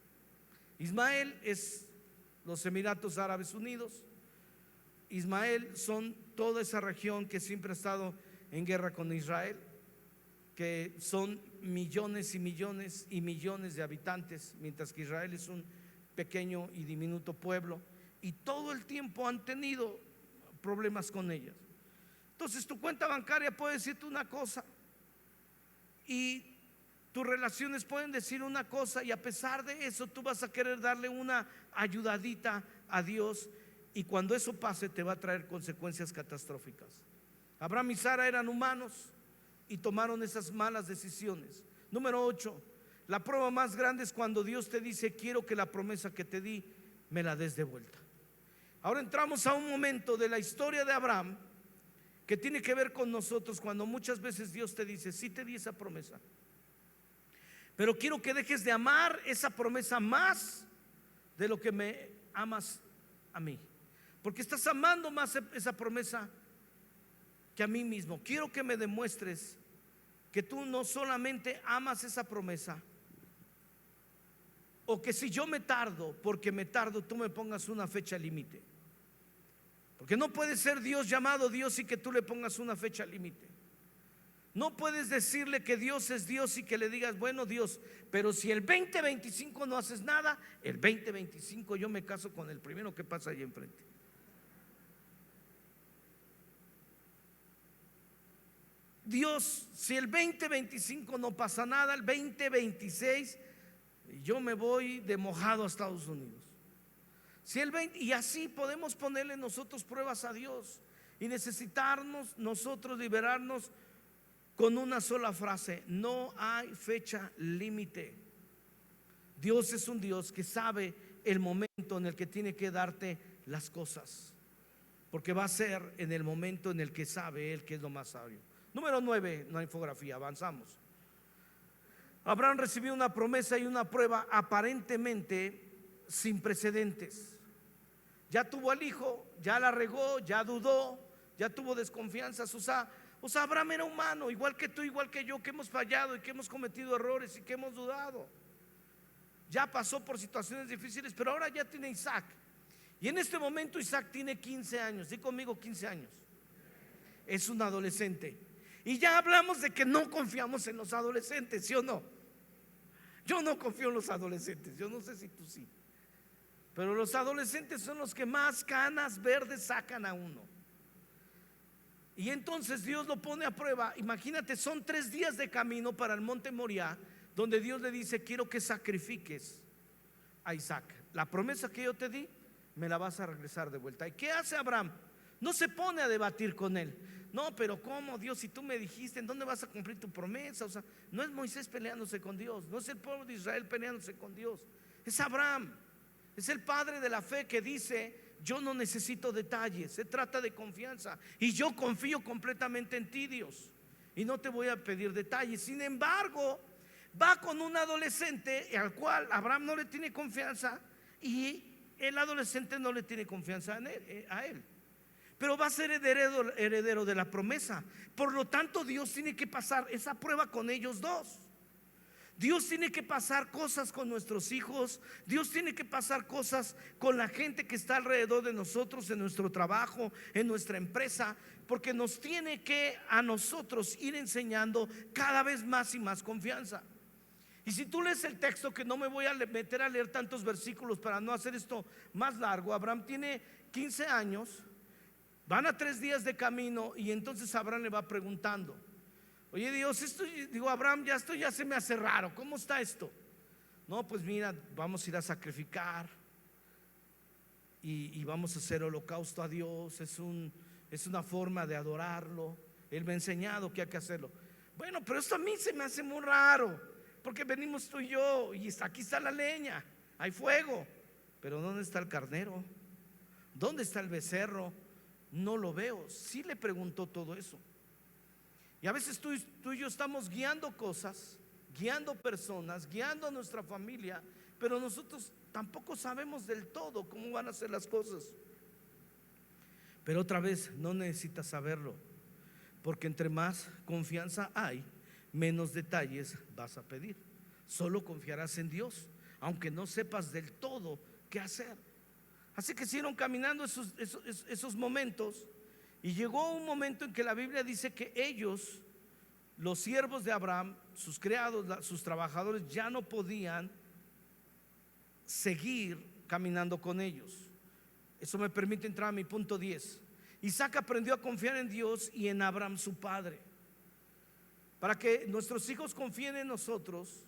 Ismael es los Emiratos Árabes Unidos. Ismael son toda esa región que siempre ha estado en guerra con Israel, que son millones y millones y millones de habitantes, mientras que Israel es un pequeño y diminuto pueblo, y todo el tiempo han tenido problemas con ellas. Entonces tu cuenta bancaria puede decirte una cosa y tus relaciones pueden decir una cosa, y a pesar de eso tú vas a querer darle una ayudadita a Dios, y cuando eso pase te va a traer consecuencias catastróficas. Abraham y Sara eran humanos y tomaron esas malas decisiones. Número 8, la prueba más grande es cuando Dios te dice: quiero que la promesa que te di me la des de vuelta. Ahora entramos a un momento de la historia de Abraham que tiene que ver con nosotros, cuando muchas veces Dios te dice: sí te di esa promesa, pero quiero que dejes de amar esa promesa más de lo que me amas a mí, porque estás amando más esa promesa que a mí mismo. Quiero que me demuestres que tú no solamente amas esa promesa, o que si yo me tardo, porque me tardo, tú me pongas una fecha límite. Porque no puede ser Dios llamado Dios y que tú le pongas una fecha límite. No puedes decirle que Dios es Dios y que le digas: bueno, Dios, pero si el 2025 no haces nada, el 2025 yo me caso con el primero que pasa allí enfrente. Dios, si el 2025 no pasa nada, el 2026 yo me voy de mojado a Estados Unidos. Si el 20, y así podemos ponerle nosotros pruebas a Dios y necesitarnos nosotros liberarnos con una sola frase: no hay fecha límite. Dios es un Dios que sabe el momento en el que tiene que darte las cosas, porque va a ser en el momento en el que sabe Él que es lo más sabio. Número 9, una infografía, avanzamos. Abraham recibió una promesa y una prueba aparentemente sin precedentes. Ya tuvo al hijo, ya la regó, ya dudó, ya tuvo desconfianzas. O sea, Abraham era humano, igual que tú, igual que yo, que hemos fallado y que hemos cometido errores y que hemos dudado. Ya pasó por situaciones difíciles, pero ahora ya tiene Isaac. Y en este momento Isaac tiene 15 años. Di conmigo, 15 años. Es un adolescente. Y ya hablamos de que no confiamos en los adolescentes, ¿sí o no? Yo no confío en los adolescentes. Yo no sé si tú sí, pero los adolescentes son los que más canas verdes sacan a uno. Y entonces Dios lo pone a prueba. Imagínate, son 3 días de camino para el monte Moriah, donde Dios le dice: quiero que sacrifiques a Isaac. La promesa que yo te di me la vas a regresar de vuelta. ¿Y qué hace Abraham? No se pone a debatir con él. No, pero ¿cómo, Dios? Si tú me dijiste, ¿en dónde vas a cumplir tu promesa? O sea, no es Moisés peleándose con Dios, no es el pueblo de Israel peleándose con Dios, es Abraham, es el padre de la fe que dice: yo no necesito detalles, se trata de confianza y yo confío completamente en ti, Dios, y no te voy a pedir detalles. Sin embargo, va con un adolescente al cual Abraham no le tiene confianza y el adolescente no le tiene confianza a él. Pero va a ser heredero de la promesa. Por lo tanto, Dios tiene que pasar esa prueba con ellos dos. Dios tiene que pasar cosas con nuestros hijos. Dios tiene que pasar cosas con la gente que está alrededor de nosotros, en nuestro trabajo, en nuestra empresa, porque nos tiene que a nosotros ir enseñando cada vez más y más confianza. Y si tú lees el texto, que no me voy a meter a leer tantos versículos para no hacer esto más largo, Abraham tiene 15 años. Van a 3 días de camino y entonces Abraham le va preguntando: oye, Dios, Abraham, esto ya se me hace raro, ¿cómo está esto? No, pues mira, vamos a ir a sacrificar y vamos a hacer holocausto a Dios. Es una forma de adorarlo. Él me ha enseñado que hay que hacerlo. Bueno, pero esto a mí se me hace muy raro, porque venimos tú y yo y aquí está la leña, hay fuego, pero ¿dónde está el carnero? ¿Dónde está el becerro? No lo veo. Sí le preguntó todo eso. Y a veces tú y yo estamos guiando cosas, guiando personas, guiando a nuestra familia, pero nosotros tampoco sabemos del todo cómo van a ser las cosas. Pero otra vez, no necesitas saberlo, porque entre más confianza hay, menos detalles vas a pedir. Solo confiarás en Dios, aunque no sepas del todo qué hacer. Así que siguieron caminando esos momentos, y llegó un momento en que la Biblia dice que ellos, los siervos de Abraham, sus criados, sus trabajadores, ya no podían seguir caminando con ellos. Eso me permite entrar a mi punto 10. Isaac aprendió a confiar en Dios y en Abraham su padre. Para que nuestros hijos confíen en nosotros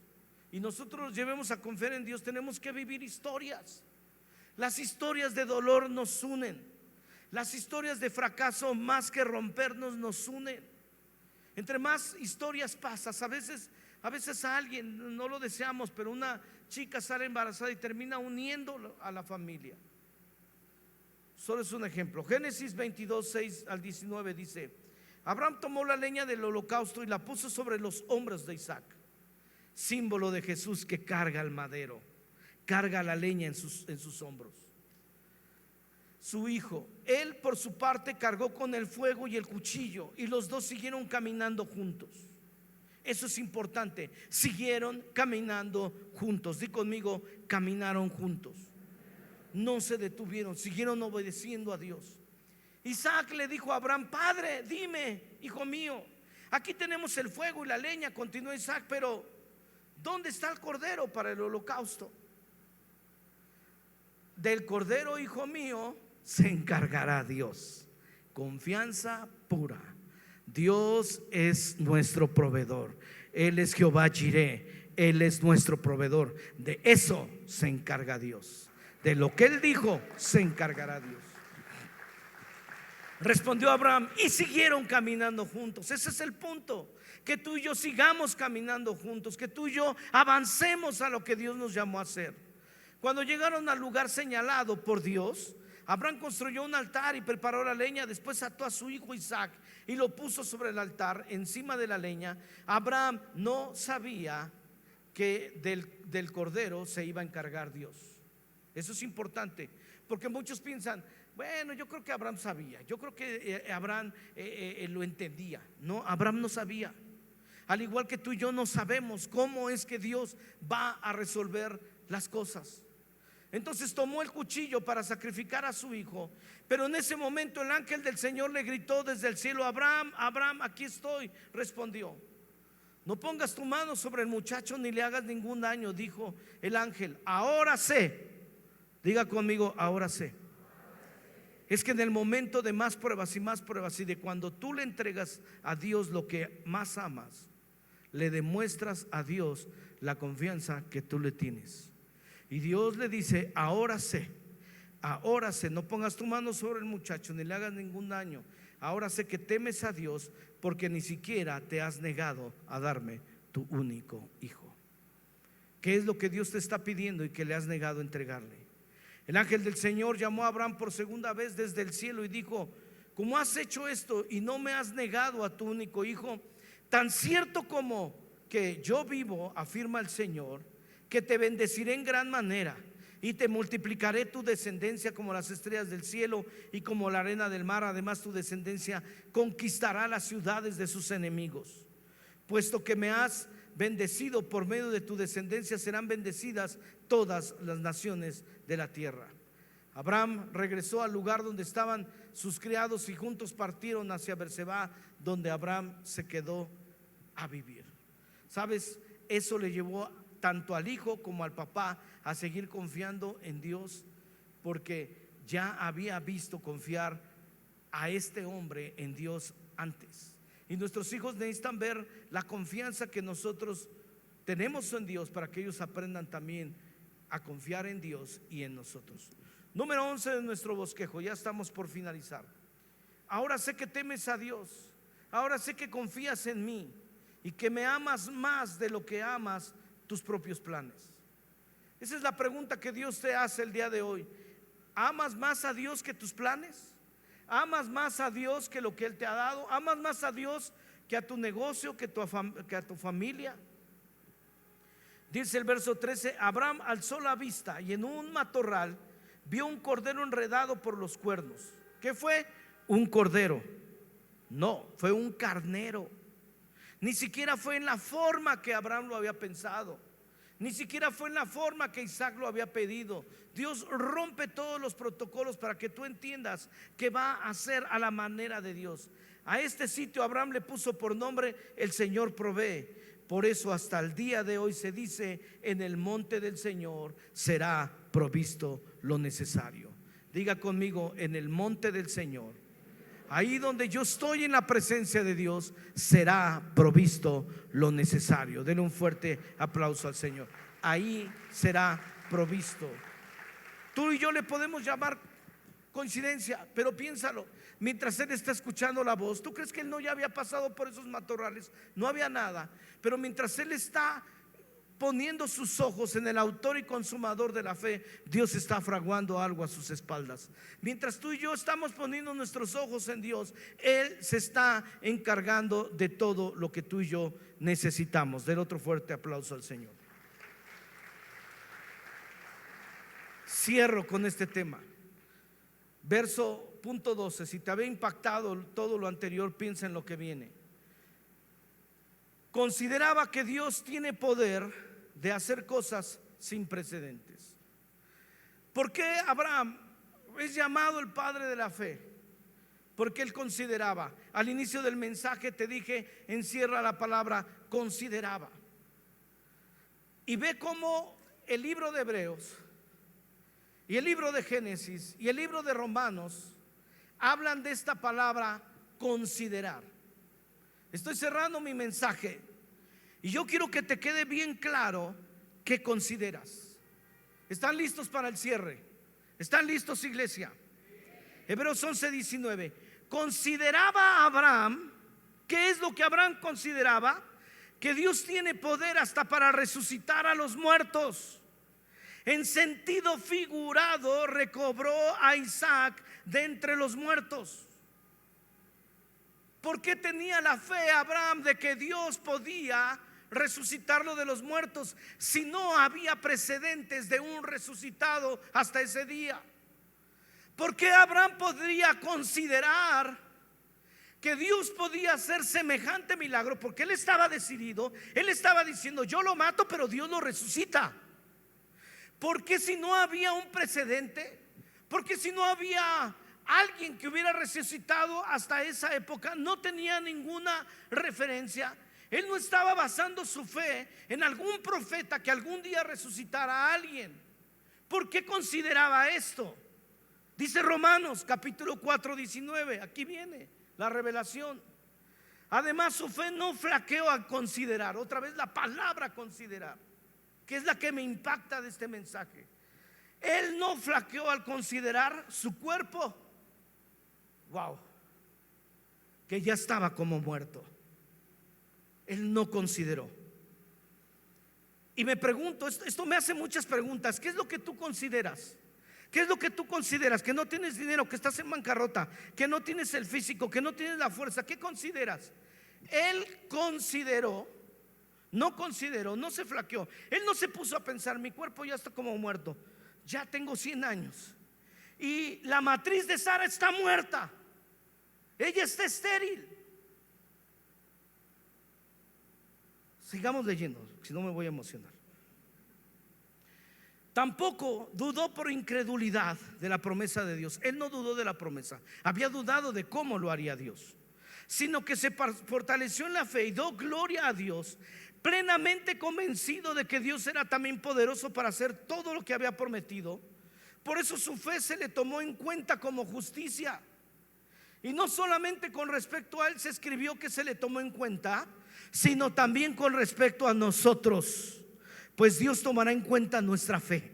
y nosotros los llevemos a confiar en Dios, tenemos que vivir historias. Las historias de dolor nos unen. Las historias de fracaso, más que rompernos, nos unen. Entre más historias pasas, a veces a alguien, no lo deseamos, pero una chica sale embarazada y termina uniendo a la familia. Solo es un ejemplo. Génesis 22, 6 al 19 dice: Abraham tomó la leña del holocausto y la puso sobre los hombros de Isaac, símbolo de Jesús que carga el madero, carga la leña en sus hombros. Su hijo, él por su parte cargó con el fuego y el cuchillo, y los dos siguieron caminando juntos. Eso es importante, siguieron caminando juntos. Di conmigo: caminaron juntos. No se detuvieron, siguieron obedeciendo a Dios. Isaac le dijo a Abraham: Padre, dime, hijo mío, aquí tenemos el fuego y la leña. Continuó Isaac: pero ¿dónde está el cordero para el holocausto? Del cordero, hijo mío, se encargará Dios. Confianza pura. Dios es nuestro proveedor. Él es Jehová Jireh. Él es nuestro proveedor. De eso se encarga Dios. De lo que Él dijo, se encargará Dios. Respondió Abraham, y siguieron caminando juntos. Ese es el punto, que tú y yo sigamos caminando juntos, que tú y yo avancemos a lo que Dios nos llamó a hacer. Cuando llegaron al lugar señalado por Dios, Abraham construyó un altar y preparó la leña. Después ató a su hijo Isaac y lo puso sobre el altar, encima de la leña. Abraham no sabía que del cordero se iba a encargar Dios. Eso es importante, porque muchos piensan: bueno, yo creo que Abraham sabía, yo creo que Abraham lo entendía. No, Abraham no sabía. Al igual que tú y yo no sabemos cómo es que Dios va a resolver las cosas. Entonces tomó el cuchillo para sacrificar a su hijo, pero en ese momento el ángel del Señor le gritó desde el cielo: Abraham, Abraham, aquí estoy. Respondió: no pongas tu mano sobre el muchacho ni le hagas ningún daño. Dijo el ángel: ahora sé. Diga conmigo: ahora sé. Es que en el momento de más pruebas y de cuando tú le entregas a Dios lo que más amas, le demuestras a Dios la confianza que tú le tienes. Y Dios le dice: ahora sé, ahora sé, no pongas tu mano sobre el muchacho ni le hagas ningún daño. Ahora sé que temes a Dios, porque ni siquiera te has negado a darme tu único hijo. ¿Qué es lo que Dios te está pidiendo y que le has negado a entregarle? El ángel del Señor llamó a Abraham por segunda vez desde el cielo y dijo: ¿cómo has hecho esto y no me has negado a tu único hijo? Tan cierto como que yo vivo, afirma el Señor, que te bendeciré en gran manera y te multiplicaré tu descendencia como las estrellas del cielo y como la arena del mar. Además, tu descendencia conquistará las ciudades de sus enemigos. Puesto que me has bendecido, por medio de tu descendencia serán bendecidas todas las naciones de la tierra. Abraham regresó al lugar donde estaban sus criados y juntos partieron hacia Berseba, donde Abraham se quedó a vivir. ¿Sabes? Eso le llevó tanto al hijo como al papá a seguir confiando en Dios, porque ya había visto confiar a este hombre en Dios antes. Y nuestros hijos necesitan ver la confianza que nosotros tenemos en Dios, para que ellos aprendan también a confiar en Dios y en nosotros. Número 11 de nuestro bosquejo, ya estamos por finalizar. Ahora sé que temes a Dios, ahora sé que confías en mí y que me amas más de lo que amas tus propios planes. Esa es la pregunta que Dios te hace el día de hoy. ¿Amas más a Dios que tus planes? ¿Amas más a Dios que lo que Él te ha dado? ¿Amas más a Dios que a tu negocio, que a tu familia? Dice el verso 13: Abraham alzó la vista y en un matorral vio un cordero enredado por los cuernos. ¿Qué fue? Un cordero. No, fue un carnero. Ni siquiera fue en la forma que Abraham lo había pensado, ni siquiera fue en la forma que Isaac lo había pedido. Dios rompe todos los protocolos para que tú entiendas que va a ser a la manera de Dios. A este sitio Abraham le puso por nombre: el Señor provee. Por eso hasta el día de hoy se dice: en el monte del Señor será provisto lo necesario. Diga conmigo: en el monte del Señor, ahí donde yo estoy en la presencia de Dios, será provisto lo necesario. Denle un fuerte aplauso al Señor. Ahí será provisto. Tú y yo le podemos llamar coincidencia, pero piénsalo. Mientras él está escuchando la voz, ¿tú crees que él no ya había pasado por esos matorrales? No había nada, pero mientras él está poniendo sus ojos en el autor y consumador de la fe, Dios está fraguando algo a sus espaldas. Mientras tú y yo estamos poniendo nuestros ojos en Dios, Él se está encargando de todo lo que tú y yo necesitamos. Den otro fuerte aplauso al Señor. Cierro con este tema. Punto 12. Si te había impactado todo lo anterior, piensa en lo que viene. Consideraba que Dios tiene poder de hacer cosas sin precedentes. ¿Por qué Abraham es llamado el padre de la fe? Porque él consideraba. Al inicio del mensaje te dije: encierra la palabra consideraba. Y ve cómo el libro de Hebreos y el libro de Génesis y el libro de Romanos hablan de esta palabra considerar. Estoy cerrando mi mensaje y yo quiero que te quede bien claro qué consideras. ¿Están listos para el cierre? ¿Están listos, iglesia? Hebreos 11:19. Consideraba Abraham. ¿Qué es lo que Abraham consideraba? Que Dios tiene poder hasta para resucitar a los muertos. En sentido figurado, recobró a Isaac de entre los muertos. ¿Por qué tenía la fe Abraham de que Dios podía resucitarlo de los muertos si no había precedentes de un resucitado hasta ese día? ¿Por qué Abraham podría considerar que Dios podía hacer semejante milagro? Porque él estaba decidido, él estaba diciendo: yo lo mato, pero Dios lo resucita. Porque si no había un precedente, porque si no había alguien que hubiera resucitado hasta esa época, no tenía ninguna referencia. Él no estaba basando su fe en algún profeta que algún día resucitara a alguien. ¿Por qué consideraba esto? Dice Romanos capítulo 4:19. Aquí viene la revelación. Además, su fe no flaqueó al considerar. Otra vez la palabra considerar, que es la que me impacta de este mensaje. Él no flaqueó al considerar su cuerpo, wow, que ya estaba como muerto. Él no consideró. Y me pregunto, esto me hace muchas preguntas. ¿Qué es lo que tú consideras? ¿Qué es lo que tú consideras? Que no tienes dinero, que estás en bancarrota, que no tienes el físico, que no tienes la fuerza. ¿Qué consideras? Él consideró, no se flaqueó. Él no se puso a pensar, mi cuerpo ya está como muerto, ya tengo 100 años y la matriz de Sara está muerta, ella está estéril. Sigamos leyendo, si no me voy a emocionar. Tampoco dudó por incredulidad de la promesa de Dios. Él no dudó de la promesa, había dudado de cómo lo haría Dios, sino que se fortaleció en la fe y dio gloria a Dios, plenamente convencido de que Dios era también poderoso para hacer todo lo que había prometido. Por eso su fe se le tomó en cuenta como justicia. Y no solamente con respecto a él se escribió que se le tomó en cuenta, sino también con respecto a nosotros, pues Dios tomará en cuenta nuestra fe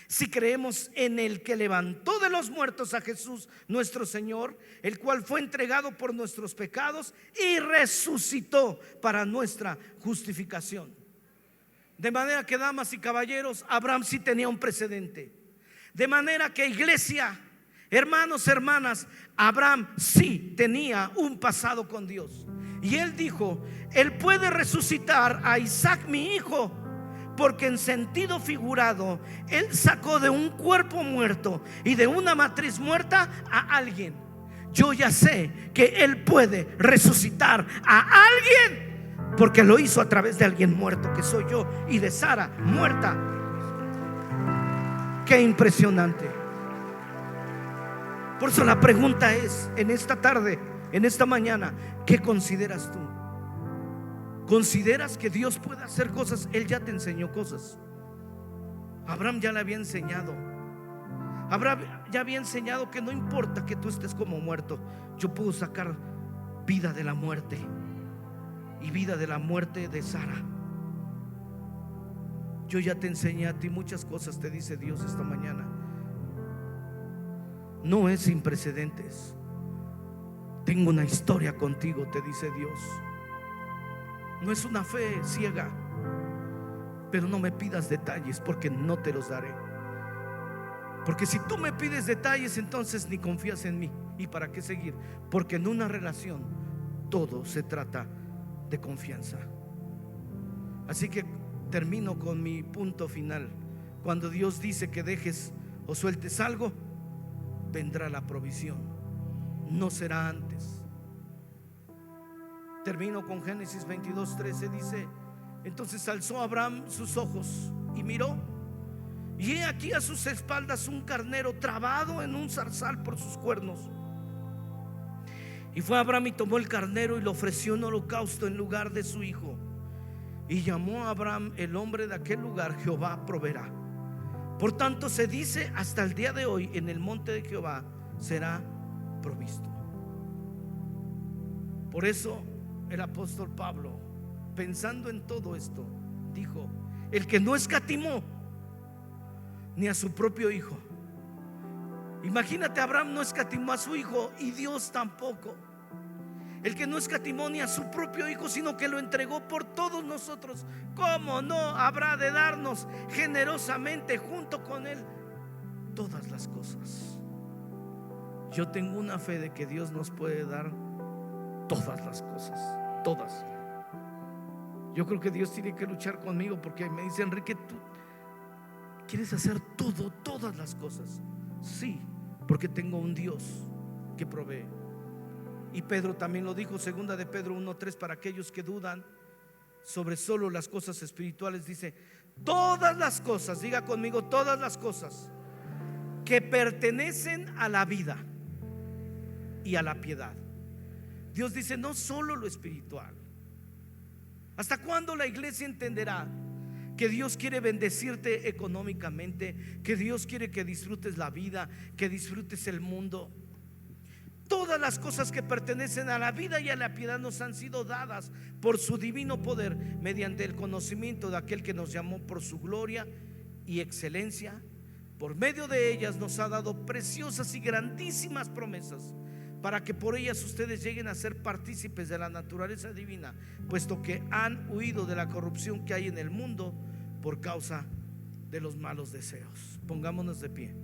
si creemos en el que levantó de los muertos a Jesús nuestro Señor, el cual fue entregado por nuestros pecados y resucitó para nuestra justificación. De manera que, damas y caballeros, Abraham sí tenía un precedente. De manera que, iglesia, hermanos, hermanas, Abraham sí tenía un pasado con Dios. Y él dijo: Él puede resucitar a Isaac mi hijo, porque en sentido figurado Él sacó de un cuerpo muerto y de una matriz muerta a alguien. Yo ya sé que Él puede resucitar a alguien, porque lo hizo a través de alguien muerto, que soy yo, y de Sara muerta. Qué impresionante. Por eso la pregunta es, en esta tarde, en esta mañana, ¿qué consideras tú? ¿Consideras que Dios puede hacer cosas? Él ya te enseñó cosas. Abraham ya le había enseñado. Abraham ya había enseñado que no importa que tú estés como muerto, yo puedo sacar vida de la muerte, y vida de la muerte de Sara. Yo ya te enseñé a ti muchas cosas, te dice Dios esta mañana. No es sin precedentes. Tengo una historia contigo, te dice Dios. No es una fe ciega, pero no me pidas detalles, porque no te los daré. Porque si tú me pides detalles, entonces ni confías en mí. ¿Y para qué seguir? Porque en una relación todo se trata de confianza. Así que termino con mi punto final. Cuando Dios dice que dejes o sueltes algo, vendrá la provisión. No será antes. Termino con Génesis 22:13. Dice: entonces alzó Abraham sus ojos y miró, y he aquí a sus espaldas un carnero trabado en un zarzal por sus cuernos. Y fue Abraham y tomó el carnero y lo ofreció en holocausto en lugar de su hijo. Y llamó a Abraham el nombre de aquel lugar: Jehová proveerá. Por tanto se dice hasta el día de hoy: en el monte de Jehová será provisto. Por eso el apóstol Pablo, pensando en todo esto, dijo: el que no escatimó ni a su propio hijo. Imagínate, Abraham no escatimó a su hijo, y Dios tampoco. El que no escatimó ni a su propio hijo, sino que lo entregó por todos nosotros, ¿cómo no habrá de darnos generosamente junto con él todas las cosas? Yo tengo una fe de que Dios nos puede dar todas las cosas, todas. Yo creo que Dios tiene que luchar conmigo, porque me dice: Enrique, ¿tú quieres hacer todo, todas las cosas? Sí, porque tengo un Dios que provee. Y Pedro también lo dijo, segunda de Pedro 1:3, para aquellos que dudan sobre solo las cosas espirituales, dice: todas las cosas, diga conmigo, todas las cosas que pertenecen a la vida y a la piedad. Dios dice: no solo lo espiritual. ¿Hasta cuándo la iglesia entenderá que Dios quiere bendecirte económicamente, que Dios quiere que disfrutes la vida, que disfrutes el mundo? Todas las cosas que pertenecen a la vida y a la piedad nos han sido dadas por su divino poder, mediante el conocimiento de aquel que nos llamó por su gloria y excelencia, por medio de ellas nos ha dado preciosas y grandísimas promesas, para que por ellas ustedes lleguen a ser partícipes de la naturaleza divina, puesto que han huido de la corrupción que hay en el mundo por causa de los malos deseos. Pongámonos de pie.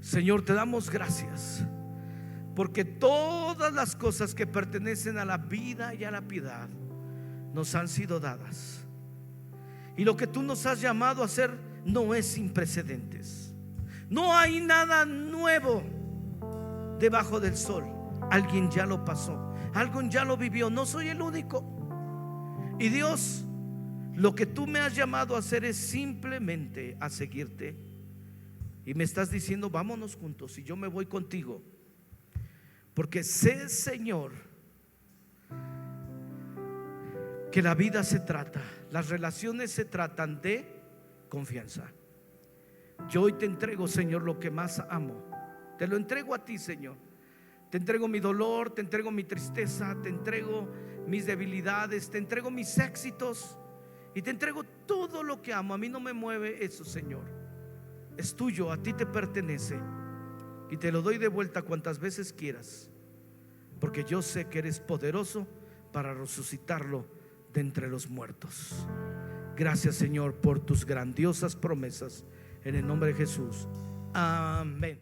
Señor, te damos gracias, porque todas las cosas que pertenecen a la vida y a la piedad nos han sido dadas, y lo que tú nos has llamado a hacer no es sin precedentes. No hay nada nuevo debajo del sol. Alguien ya lo pasó, alguien ya lo vivió, no soy el único. Y Dios, lo que tú me has llamado a hacer es simplemente a seguirte. Y me estás diciendo, vámonos juntos, y yo me voy contigo, porque sé, Señor, que la vida se trata, las relaciones se tratan de confianza. Yo hoy te entrego, Señor, lo que más amo. Te lo entrego a ti, Señor. Te entrego mi dolor, te entrego mi tristeza, te entrego mis debilidades, te entrego mis éxitos, y te entrego todo lo que amo. A mí no me mueve eso, Señor. Es tuyo, a ti te pertenece, y te lo doy de vuelta cuantas veces quieras, porque yo sé que eres poderoso para resucitarlo de entre los muertos. Gracias, Señor, por tus grandiosas promesas. En el nombre de Jesús, amén.